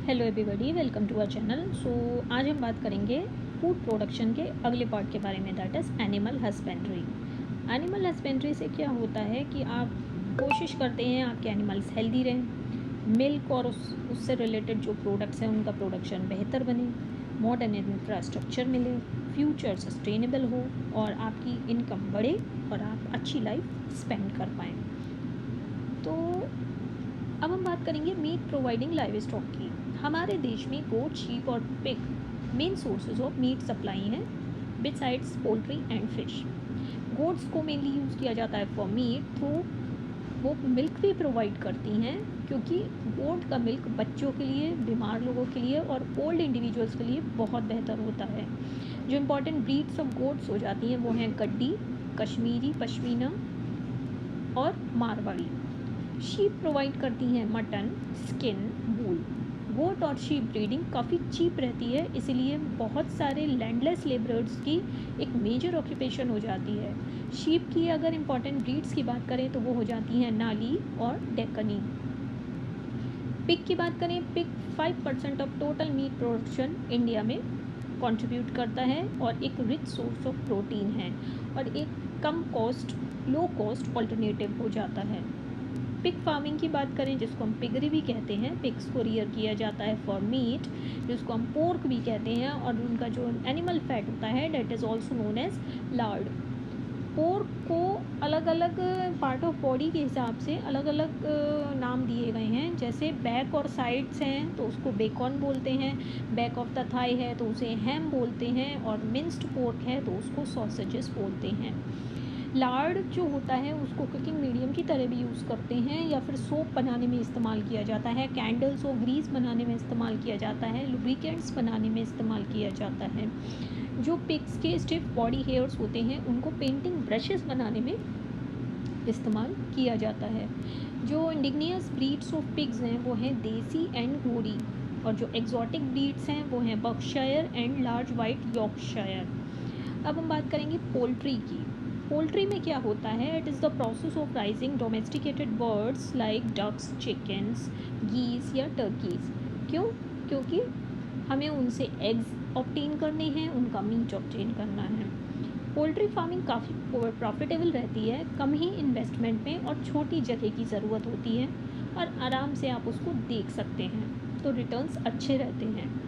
Hello everybody, welcome to our channel. आज हम बात करेंगे फूड प्रोडक्शन के अगले पार्ट के बारे में, that is animal husbandry. Animal husbandry से क्या होता है कि आप कोशिश करते हैं आपके एनिमल्स हेल्दी रहें, मिल्क और उससे रिलेटेड जो प्रोडक्ट्स हैं उनका प्रोडक्शन बेहतर बने, मॉडर्न इंफ्रास्ट्रक्चर मिले, फ्यूचर सस्टेनेबल हो और आपकी इनकम बढ़े और आप अच्छी लाइफ स्पेंड कर पाएँ। तो अब हम बात करेंगे मीट प्रोवाइडिंग लाइव स्टॉक की। हमारे देश में गोट, शीप और pig main sources of meat supply हैं besides poultry and fish. Goats को मेनली यूज़ किया जाता है फॉर मीट थ्रू वो मिल्क भी प्रोवाइड करती हैं, क्योंकि गोट का मिल्क बच्चों के लिए, बीमार लोगों के लिए और ओल्ड इंडिविजुअल्स के लिए बहुत बेहतर होता है। जो इम्पॉर्टेंट ब्रीड्स ऑफ गोट्स हो जाती हैं वो हैं गड्डी, कश्मीरी पश्मीना और मारवाड़ी। शीप प्रोवाइड करती हैं मटन, स्किन, वूल। गोट और शीप ब्रीडिंग काफ़ी चीप रहती है, इसीलिए बहुत सारे लैंडलेस लेबरर्स की एक मेजर ऑक्यूपेशन हो जाती है। शीप की अगर इम्पॉर्टेंट ब्रीड्स की बात करें तो वो हो जाती हैं नाली और डेकनी। पिग की बात करें, pig 5% of total meat production India में कंट्रीब्यूट करता है और एक रिच सोर्स ऑफ प्रोटीन है और एक कम कॉस्ट, लो कॉस्ट ऑल्टरनेटिव हो जाता है। पिग फार्मिंग की बात करें, जिसको हम पिगरी भी कहते हैं, पिग्स को रियर किया जाता है फॉर मीट, जिसको हम पोर्क भी कहते हैं, और उनका जो एनिमल फैट होता है that is also known as lard. Pork को अलग अलग पार्ट ऑफ बॉडी के हिसाब से अलग अलग नाम दिए गए हैं। जैसे बैक और साइड्स हैं तो उसको बेकॉन बोलते हैं, बैक ऑफ द थाई है तो उसे हैम बोलते हैं, और मिंस्ड पोर्क है तो उसको सॉसेजेस बोलते हैं। लार्ड जो होता है उसको कुकिंग मीडियम की तरह भी यूज़ करते हैं या फिर सोप बनाने में इस्तेमाल किया जाता है, कैंडल्स और ग्रीस बनाने में इस्तेमाल किया जाता है, लुब्रिकेंट्स बनाने में इस्तेमाल किया जाता है। जो पिग्स के स्टिफ बॉडी हेयर्स होते हैं उनको पेंटिंग ब्रशेस बनाने में इस्तेमाल किया जाता है। जो इंडिजिनियस ब्रीड्स ऑफ पिग्स हैं वो हैं देसी एंड घोड़ी, और जो एक्जॉटिक ब्रीड्स हैं वो हैं Berkshire and large white Yorkshire. अब हम बात करेंगे पोल्ट्री की। पोल्ट्री में क्या होता है, it is the process of raising domesticated birds like ducks, chickens, geese या टर्कीज। क्यों? क्योंकि हमें उनसे एग्स ऑब्टेन करने हैं, उनका मीट ऑब्टेन करना है। पोल्ट्री फार्मिंग काफ़ी प्रॉफिटेबल रहती है, कम ही इन्वेस्टमेंट में और छोटी जगह की ज़रूरत होती है और आराम से आप उसको देख सकते हैं, तो रिटर्न्स अच्छे रहते हैं।